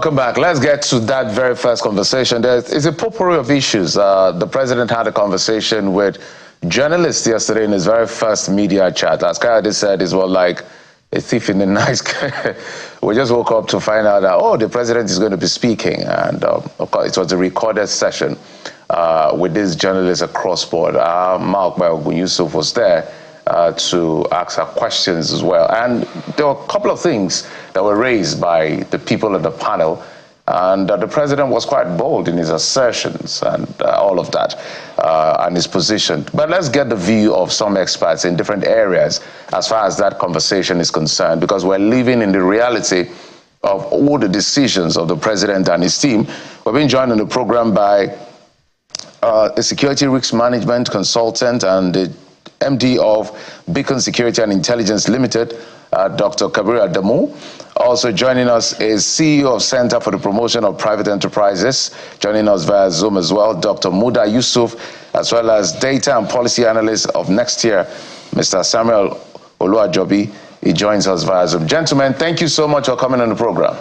Welcome back. Let's get to that very first conversation. There is a potpourri of issues. The president had a conversation with journalists yesterday in his very first media chat. As Kayode said, it's well like a thief in the night. We just woke up to find out that, oh, the president is going to be speaking. And of course, it was a recorded session with these journalists across board. Mark Yusuf was there to ask her questions as well. And there were a couple of things that were raised by the people on the panel. And the president was quite bold in his assertions and all of that and his position. But let's get the view of some experts in different areas as far as that conversation is concerned, because we're living in the reality of all the decisions of the president and his team. We've been joined on the program by a security risk management consultant and the MD of Beacon Security and Intelligence Limited, Dr. Kabir Adamu. Also joining us is CEO of Center for the Promotion of Private Enterprises, joining us via Zoom as well, Dr. Muda Yusuf, as well as Data and Policy Analyst of Next Year, Mr. Samuel Oluwajobi. He joins us via Zoom. Gentlemen, thank you so much for coming on the program.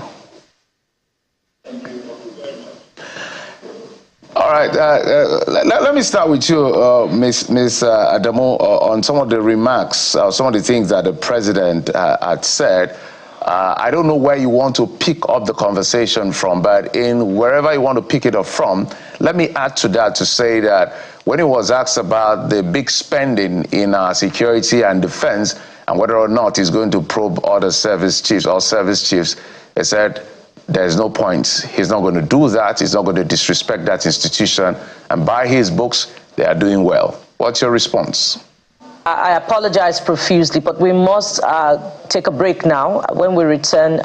All right, let me start with you, Ms. Adamu, on some of the remarks, some of the things that the president had said. I don't know where you want to pick up the conversation from, but in wherever you want to pick it up from, let me add to that to say that when he was asked about the big spending in security and defense and whether or not he's going to probe other service chiefs, he said, there's no point. He's not going to do that. He's not going to disrespect that institution. And by his books, they are doing well. What's your response? I apologize profusely, but we must take a break now. When we return,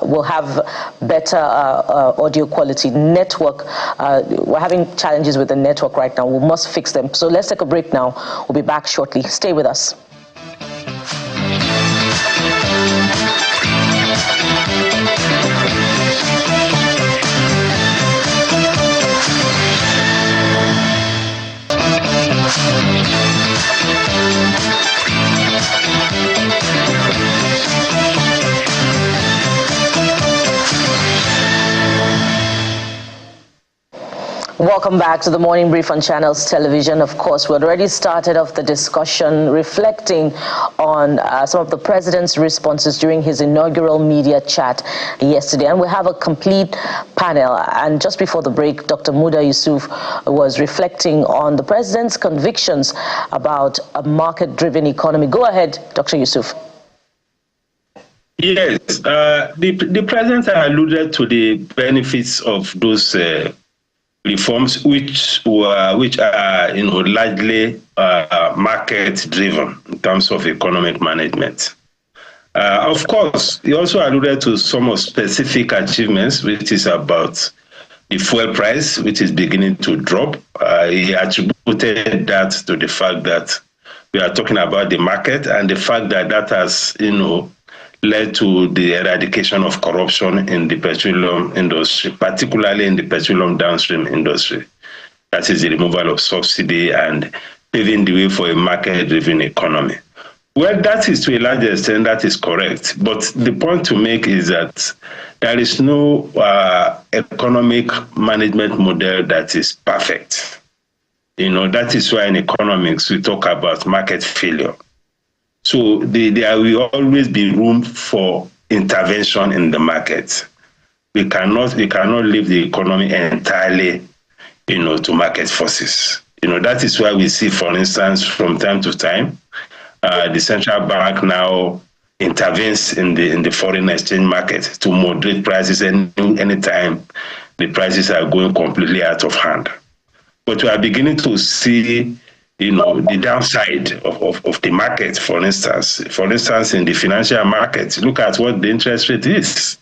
we'll have better audio quality. Network, we're having challenges with the network right now. We must fix them. So let's take a break now. We'll be back shortly. Stay with us. Welcome back to the Morning Brief on Channels Television. Of course, we had already started off the discussion reflecting on some of the president's responses during his inaugural media chat yesterday. And we have a complete panel. And just before the break, Dr. Muda Yusuf was reflecting on the president's convictions about a market-driven economy. Go ahead, Dr. Yusuf. Yes, the president alluded to the benefits of those reforms, which are largely market-driven in terms of economic management. Of course, he also alluded to some of specific achievements, which is about the fuel price, which is beginning to drop. He attributed that to the fact that we are talking about the market and the fact that that has, led to the eradication of corruption in the petroleum industry, particularly in the petroleum downstream industry. That is the removal of subsidy and paving the way for a market-driven economy. Well, that is to a large extent, that is correct. But the point to make is that there is no economic management model that is perfect. That is why in economics we talk about market failure. So there will always be room for intervention in the market. We cannot leave the economy entirely, to market forces. That is why we see, for instance, from time to time, the central bank now intervenes in the foreign exchange market to moderate prices anytime the prices are going completely out of hand. But we are beginning to see the downside of the market, for instance, in the financial market. Look at what the interest rate is.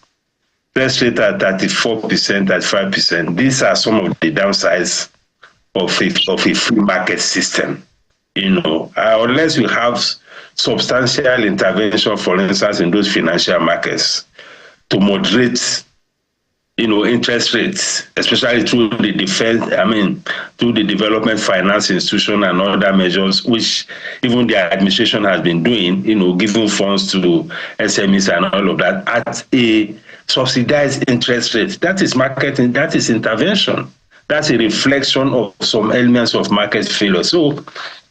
Interest rate at 34%, 35%. These are some of the downsides of a free market system. Unless we have substantial intervention, for instance, in those financial markets to moderate interest rates, especially through through the development finance institution and other measures, which even the administration has been doing, giving funds to SMEs and all of that at a subsidized interest rates. That is marketing, that is intervention. That's a reflection of some elements of market failure. So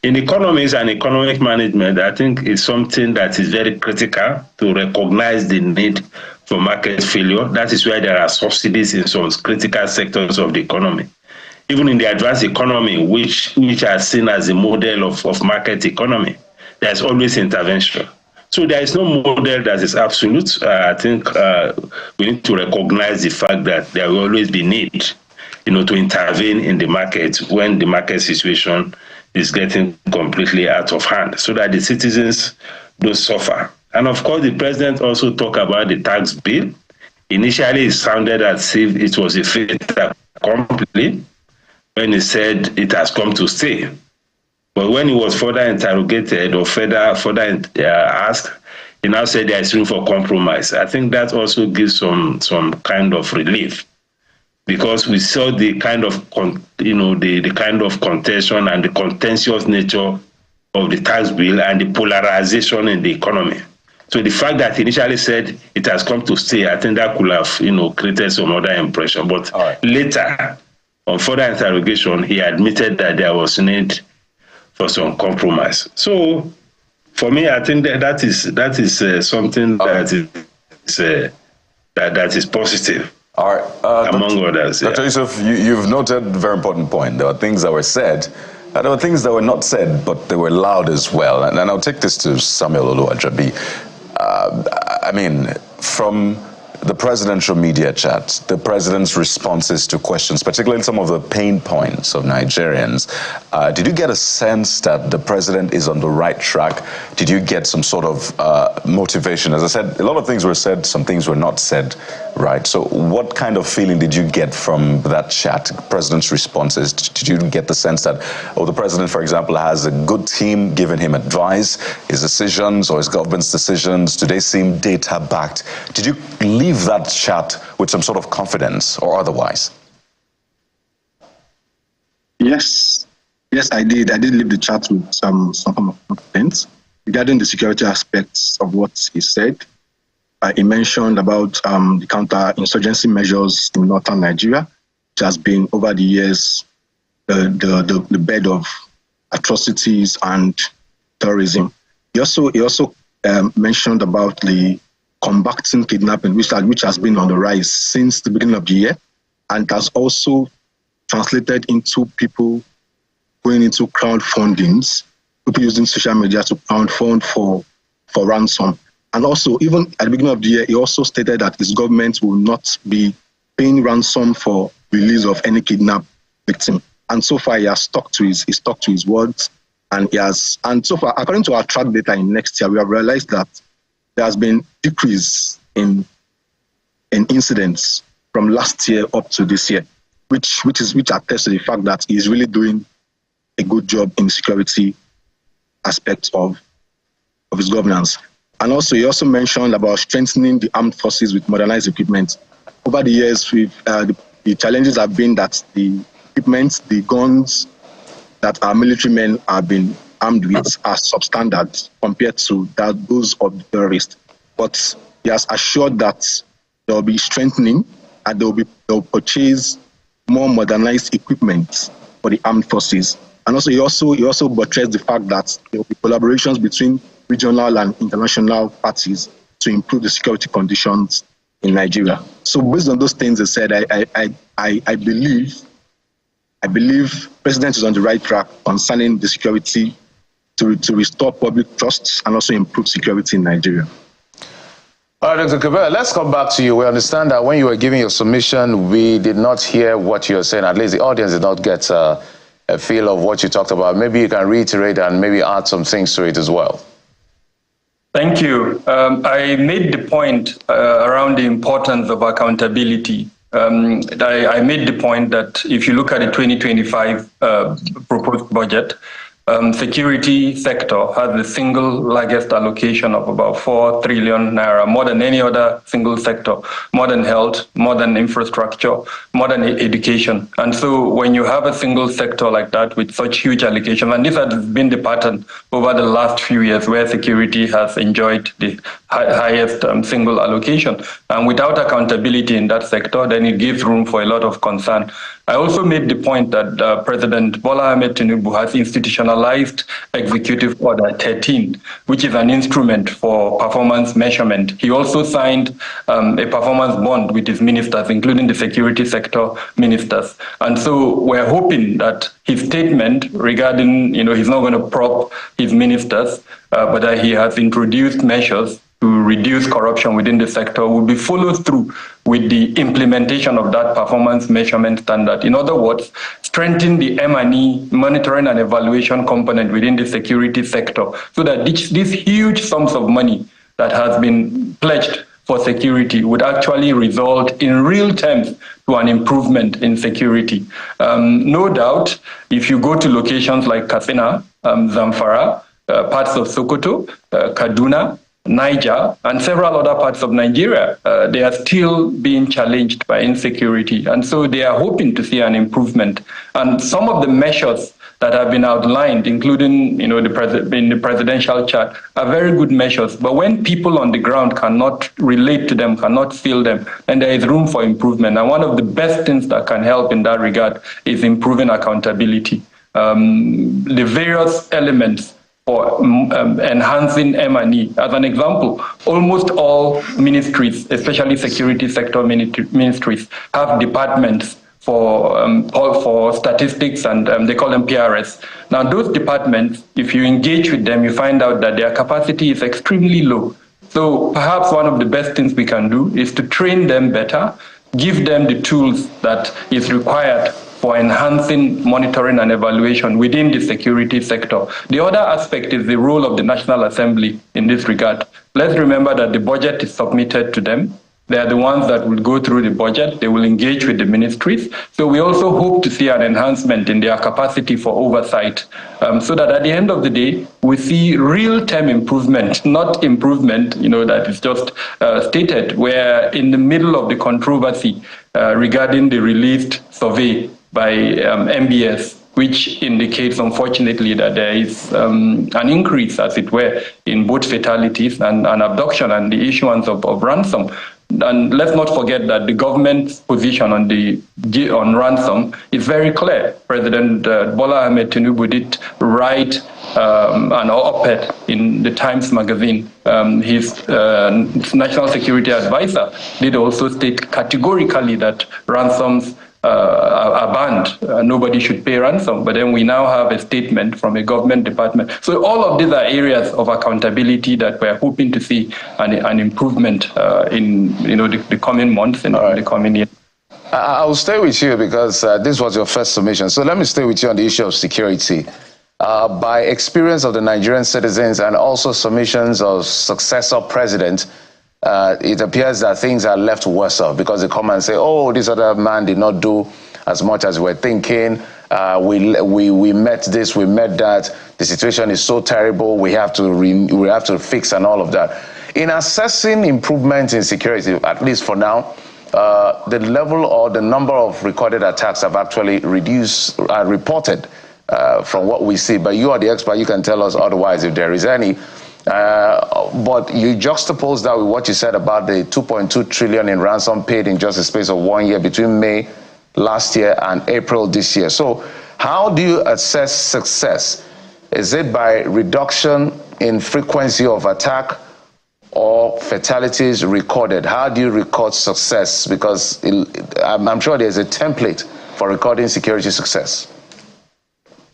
in economics and economic management, I think it's something that is very critical to recognize the need for market failure. That is why there are subsidies in some critical sectors of the economy. Even in the advanced economy, which are seen as a model of market economy, there's always intervention. So there is no model that is absolute. I think we need to recognize the fact that there will always be need, to intervene in the market when the market situation is getting completely out of hand, so that the citizens don't suffer. And of course, the president also talked about the tax bill. Initially, it sounded as if it was a fait accompli when he said it has come to stay. But when he was further interrogated or further asked, he now said there is room for compromise. I think that also gives some kind of relief, because we saw the kind of the kind of contention and the contentious nature of the tax bill and the polarization in the economy. So the fact that he initially said it has come to stay, I think that could have created some other impression. But later, on further interrogation, he admitted that there was need for some compromise. So for me, I think that is something that is positive. All right. Among others. Dr. Yusuf, you've noted a very important point. There were things that were said, and there were things that were not said, but they were loud as well. And I'll take this to Samuel Oluwajobi. From the presidential media chat, the president's responses to questions, particularly some of the pain points of Nigerians, did you get a sense that the president is on the right track? Did you get some sort of motivation? As I said, a lot of things were said, some things were not said, right? So what kind of feeling did you get from that chat, president's responses? Did you get the sense that, the president, for example, has a good team giving him advice, his decisions or his government's decisions, do they seem data-backed? Did you leave that chat with some sort of confidence or otherwise? Yes, I did. I did leave the chat with some form of confidence regarding the security aspects of what he said. He mentioned about the counter-insurgency measures in northern Nigeria, which has been over the years the bed of atrocities and terrorism. He also mentioned about the combating kidnapping, which has been on the rise since the beginning of the year, and has also translated into people going into crowdfundings, people using social media to crowdfund for ransom. And also, even at the beginning of the year, he also stated that his government will not be paying ransom for release of any kidnapped victim. And so far, he has stuck to his words, and so far, according to our track data in next year, we have realized that there has been decrease in incidents from last year up to this year, which attests to the fact that he's really doing a good job in security aspects of his governance. And also, he also mentioned about strengthening the armed forces with modernized equipment. Over the years, the challenges have been that the equipment, the guns that our military men have been armed with are substandard compared to those of the terrorists. But he has assured that there will be strengthening and they'll purchase more modernized equipment for the armed forces. And also, he also buttressed the fact that there will be collaborations between regional and international parties to improve the security conditions in Nigeria. So based on those things he said, I believe President is on the right track concerning the security to restore public trust and also improve security in Nigeria. All right, Dr. Kabir, let's come back to you. We understand that when you were giving your submission, we did not hear what you were saying. At least the audience did not get a feel of what you talked about. Maybe you can reiterate and maybe add some things to it as well. Thank you. I made the point around the importance of accountability. I made the point that if you look at the 2025 proposed budget, security sector has the single largest allocation of about 4 trillion naira, more than any other single sector, more than health, more than infrastructure, more than education. And so when you have a single sector like that with such huge allocation, and this has been the pattern over the last few years where security has enjoyed the highest single allocation. And without accountability in that sector, then it gives room for a lot of concern. I also made the point that President Bola Ahmed Tinubu has institutionalized Executive Order 13, which is an instrument for performance measurement. He also signed a performance bond with his ministers, including the security sector ministers. And so we're hoping that his statement regarding, he's not going to prop his ministers, but that he has introduced measures to reduce corruption within the sector will be followed through with the implementation of that performance measurement standard. In other words, strengthen the M&E monitoring and evaluation component within the security sector so that these huge sums of money that has been pledged for security would actually result in real terms to an improvement in security. No doubt, if you go to locations like Katsina, Zamfara, parts of Sokoto, Kaduna, Niger, and several other parts of Nigeria, they are still being challenged by insecurity. And so they are hoping to see an improvement. And some of the measures that have been outlined, including in the presidential chart, are very good measures. But when people on the ground cannot relate to them, cannot feel them, then there is room for improvement. And one of the best things that can help in that regard is improving accountability. The various elements for enhancing M&E. As an example, almost all ministries, especially security sector ministries, have departments for statistics, and they call them PRS. Now, those departments, if you engage with them, you find out that their capacity is extremely low. So perhaps one of the best things we can do is to train them better, give them the tools that is required for enhancing monitoring and evaluation within the security sector. The other aspect is the role of the National Assembly in this regard. Let's remember that the budget is submitted to them. They are the ones that will go through the budget. They will engage with the ministries. So we also hope to see an enhancement in their capacity for oversight, so that at the end of the day, we see real-term improvement, not improvement, that is just stated, where in the middle of the controversy regarding the released survey by MBS, which indicates, unfortunately, that there is an increase, as it were, in both fatalities and abduction and the issuance of ransom. And let's not forget that the government's position on ransom is very clear. President Bola Ahmed Tinubu did write an op-ed in the Times magazine. His national security advisor did also state categorically that ransoms are banned. Nobody should pay ransom. But then we now have a statement from a government department. So all of these are areas of accountability that we're hoping to see an improvement in the coming months and the coming year. I'll stay with you because this was your first submission. So let me stay with you on the issue of security. By experience of the Nigerian citizens and also submissions of successor presidents, it appears that things are left worse off because they come and say, oh, this other man did not do as much as we're thinking. We met this, we met that. The situation is so terrible. We have to fix and all of that. In assessing improvements in security, at least for now, the level or the number of recorded attacks have actually reduced, reported from what we see. But you are the expert. You can tell us otherwise if there is any. But you juxtapose that with what you said about the 2.2 trillion in ransom paid in just a space of 1 year between May last year and April this year. So how do you assess success? Is it by reduction in frequency of attack or fatalities recorded? How do you record success? Because I'm sure there's a template for recording security success.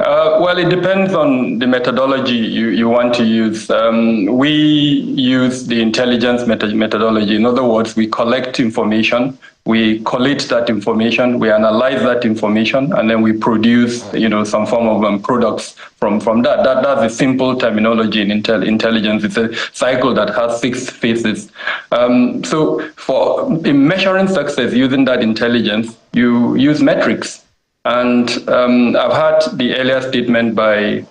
Well, it depends on the methodology you want to use. We use the intelligence methodology. In other words, we collect information, we collate that information, we analyze that information, and then we produce, some form of products from that. That's a simple terminology in intelligence. It's a cycle that has 6 phases. So in measuring success using that intelligence, you use metrics. And I've heard the earlier statement by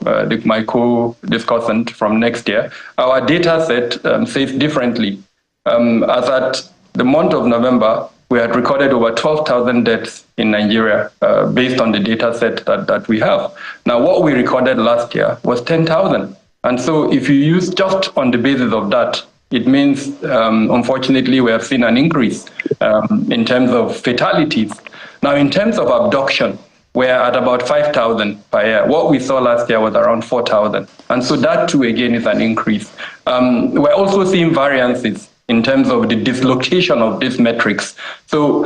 my co-discussant from Next Year. Our data set says differently. As at the month of November, we had recorded over 12,000 deaths in Nigeria based on the data set that we have. Now, what we recorded last year was 10,000. And so if you use just on the basis of that, it means, unfortunately, we have seen an increase in terms of fatalities. Now, in terms of abduction, we're at about 5,000 per year. What we saw last year was around 4,000. And so that, too, again, is an increase. We're also seeing variances in terms of the dislocation of these metrics. So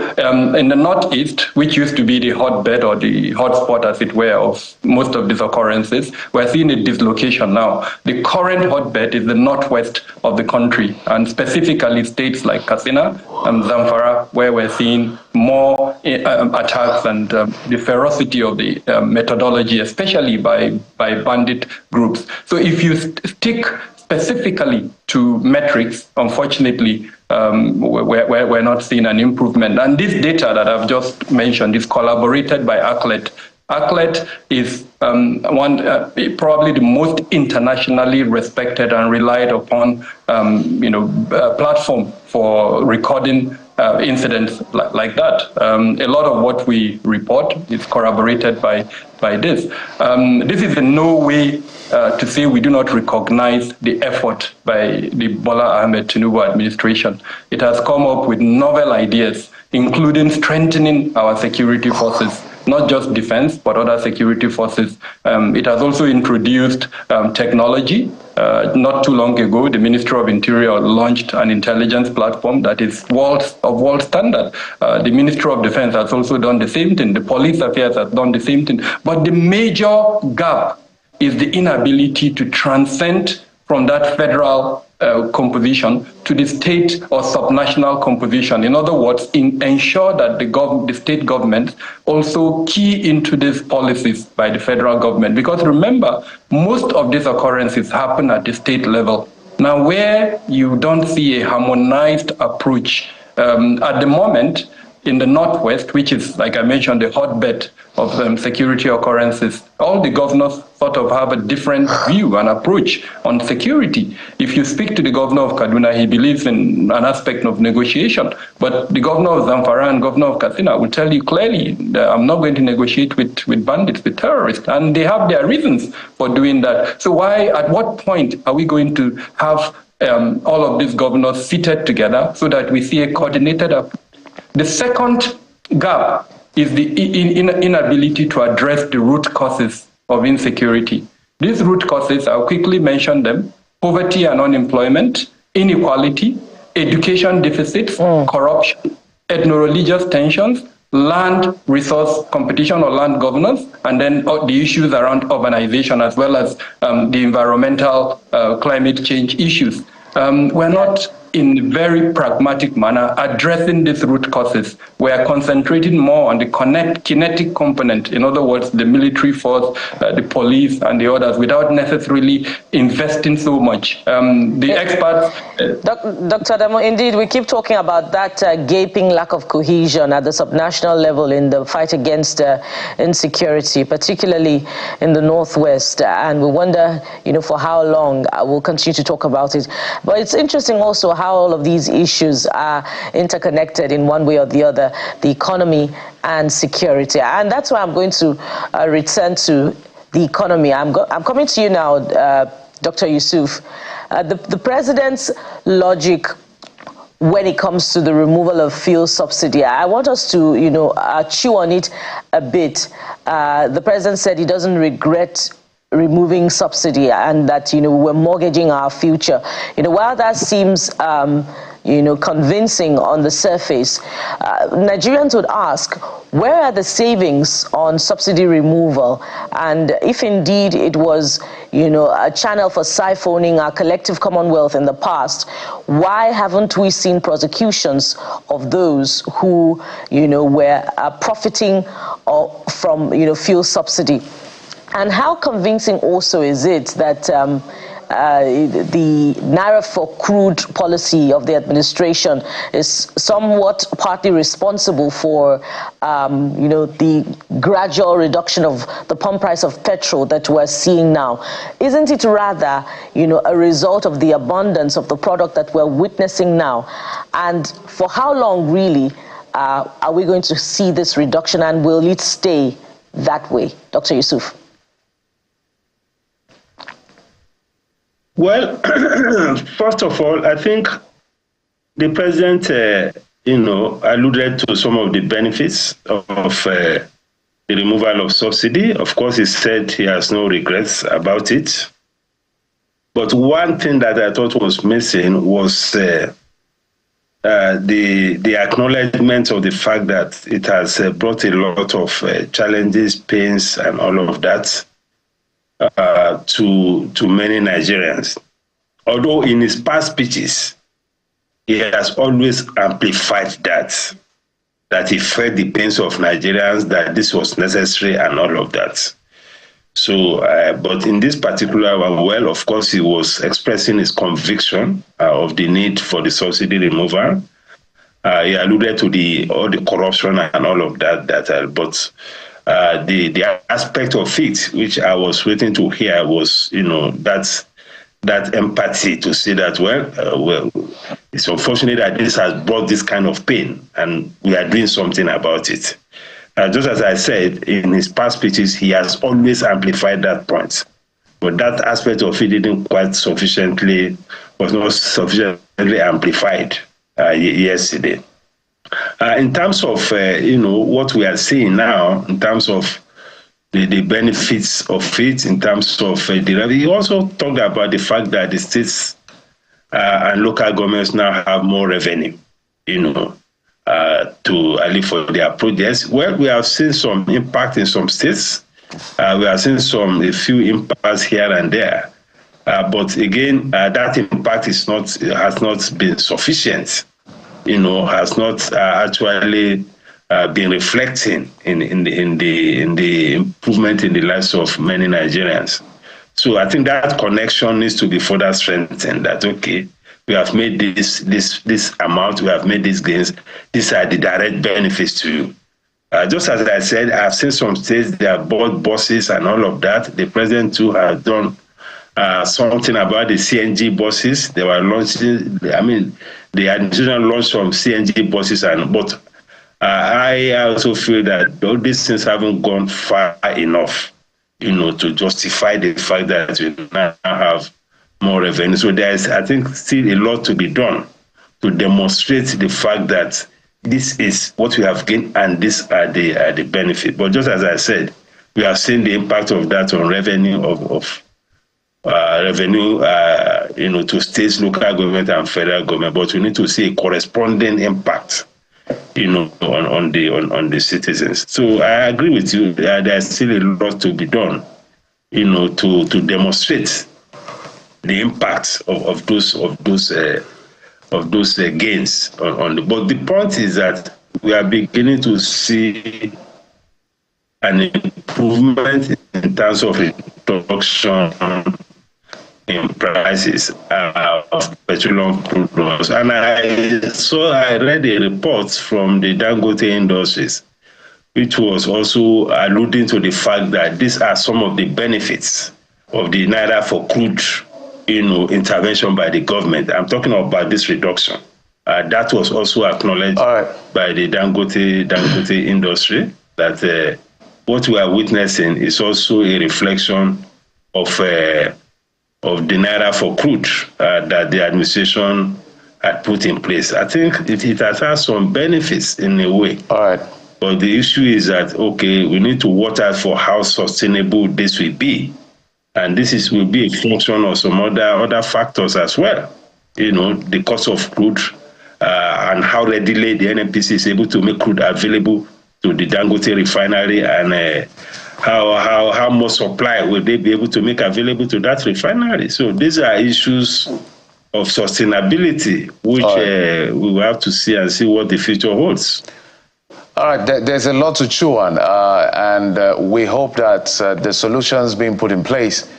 in the Northeast, which used to be the hotbed or the hotspot, as it were, of most of these occurrences, we're seeing a dislocation now. The current hotbed is the Northwest of the country, and specifically states like Katsina and Zamfara, where we're seeing more attacks and the ferocity of the methodology, especially by bandit groups. So if you stick specifically to metrics, unfortunately, we're not seeing an improvement. And this data that I've just mentioned is collaborated by ACLED. ACLED is probably the most internationally respected and relied upon platform for recording incidents like that. A lot of what we report is corroborated by this. This is in no way to say we do not recognize the effort by the Bola Ahmed Tinubu administration. It has come up with novel ideas, including strengthening our security forces, not just defense, but other security forces. It has also introduced technology. Not too long ago, the Ministry of Interior launched an intelligence platform that is world standard. The Ministry of Defense has also done the same thing. The Police Affairs has done the same thing. But the major gap is the inability to transcend from that federal composition to the state or subnational composition. In other words, ensure that the state government also key into these policies by the federal government. Because remember, most of these occurrences happen at the state level. Now, where you don't see a harmonized approach at the moment, in the Northwest, which is, like I mentioned, the hotbed of security occurrences, all the governors sort of have a different view and approach on security. If you speak to the governor of Kaduna, he believes in an aspect of negotiation. But the governor of Zamfara and governor of Katsina will tell you clearly that I'm not going to negotiate with bandits, with terrorists. And they have their reasons for doing that. So at what point are we going to have all of these governors seated together so that we see a coordinated approach? The second gap is the inability to address the root causes of insecurity. These root causes, I'll quickly mention them: poverty and unemployment, inequality, education deficits, corruption, ethno-religious tensions, land resource competition or land governance, and then the issues around urbanization, as well as the environmental climate change issues. We're not, in a very pragmatic manner, addressing these root causes. We are concentrating more on the kinetic component, in other words, the military force, the police, and the others, without necessarily investing so much. The experts... Dr. Adamo, indeed, we keep talking about that gaping lack of cohesion at the subnational level in the fight against insecurity, particularly in the Northwest, and we wonder, for how long we'll continue to talk about it. But it's interesting also how all of these issues are interconnected in one way or the other, the economy and security. And that's why I'm going to return to the economy. I'm coming to you now, Dr. Yusuf. The president's logic when it comes to the removal of fuel subsidy, I want us to, chew on it a bit. The president said he doesn't regret removing subsidy and that, we're mortgaging our future. While that seems, convincing on the surface, Nigerians would ask, where are the savings on subsidy removal? And if indeed it was, a channel for siphoning our collective commonwealth in the past, why haven't we seen prosecutions of those who, were profiting from, fuel subsidy? And how convincing also is it that the naira for crude policy of the administration is somewhat partly responsible for, the gradual reduction of the pump price of petrol that we're seeing now? Isn't it rather, a result of the abundance of the product that we're witnessing now? And for how long really are we going to see this reduction, and will it stay that way? Dr. Yusuf. Well, first of all, I think the president, alluded to some of the benefits of the removal of subsidy. Of course, he said he has no regrets about it. But one thing that I thought was missing was the acknowledgement of the fact that it has brought a lot of challenges, pains, and all of that to many Nigerians. Although in his past speeches, he has always amplified that he felt the pains of Nigerians, that this was necessary and all of that. So, but in this particular one, well, of course, he was expressing his conviction of the need for the subsidy removal. He alluded to all the corruption and all of that, but the aspect of it, which I was waiting to hear, was, that empathy to say that, well, it's unfortunate that this has brought this kind of pain, and we are doing something about it. Just as I said, in his past speeches, he has always amplified that point. But that aspect of it was not sufficiently amplified yesterday. In terms of, what we are seeing now, in terms of the benefits of it, in terms of the revenue, he also talked about the fact that the states and local governments now have more revenue, for their projects. Well, we have seen some impact in some states. We have seen a few impacts here and there. But again, that impact has not been sufficient, has not actually been reflecting in the improvement in the lives of many Nigerians. So I think that connection needs to be further strengthened, that, okay, we have made this amount, we have made these gains, these are the direct benefits to you. Just as I said, I've seen some states, they have bought buses and all of that. The president too has done something about the CNG buses. They were launching, the administration launched some CNG buses, but I also feel that all these things haven't gone far enough, to justify the fact that we now have more revenue. So there's, I think, still a lot to be done to demonstrate the fact that this is what we have gained and these are the benefit. But just as I said, we have seen the impact of that on revenue of revenue, to states, local government, and federal government. But we need to see a corresponding impact, on the citizens. So I agree with you. There's still a lot to be done, to demonstrate the impact of those gains on the. But the point is that we are beginning to see an improvement in terms of reduction in prices of petroleum products. And I read a report from the Dangote Industries, which was also alluding to the fact that these are some of the benefits of the Naira for crude, intervention by the government. I'm talking about this reduction. That was also acknowledged by the Dangote industry, that what we are witnessing is also a reflection of the Naira for crude that the administration had put in place. I think it has had some benefits in a way. But the issue is that, okay, we need to watch out for how sustainable this will be. And this will be a function of some other factors as well. The cost of crude and how readily the NNPC is able to make crude available to the Dangote refinery, and how much supply will they be able to make available to that refinery. So these are issues of sustainability, which we will have to see what the future holds. All right, there's a lot to chew on, and we hope that the solutions being put in place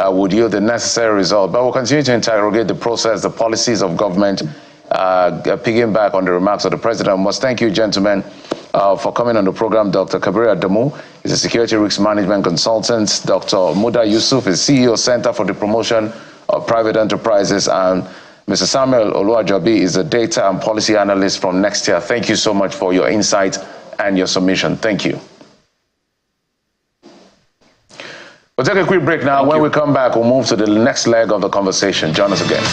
would yield the necessary result. But we'll continue to interrogate the process, the policies of government, piggyback on the remarks of the president. I must thank you, gentlemen, for coming on the program. Dr. Kabir Adamu is a security risk management consultant. Dr. Muda Yusuf is CEO, Center for the Promotion of Private Enterprises, and Mr. Samuel Oluwajobi is a data and policy analyst from Next Year. Thank you so much for your insight and your submission. Thank you. We'll take a quick break now. When we come back, we'll move to the next leg of the conversation. Join us again.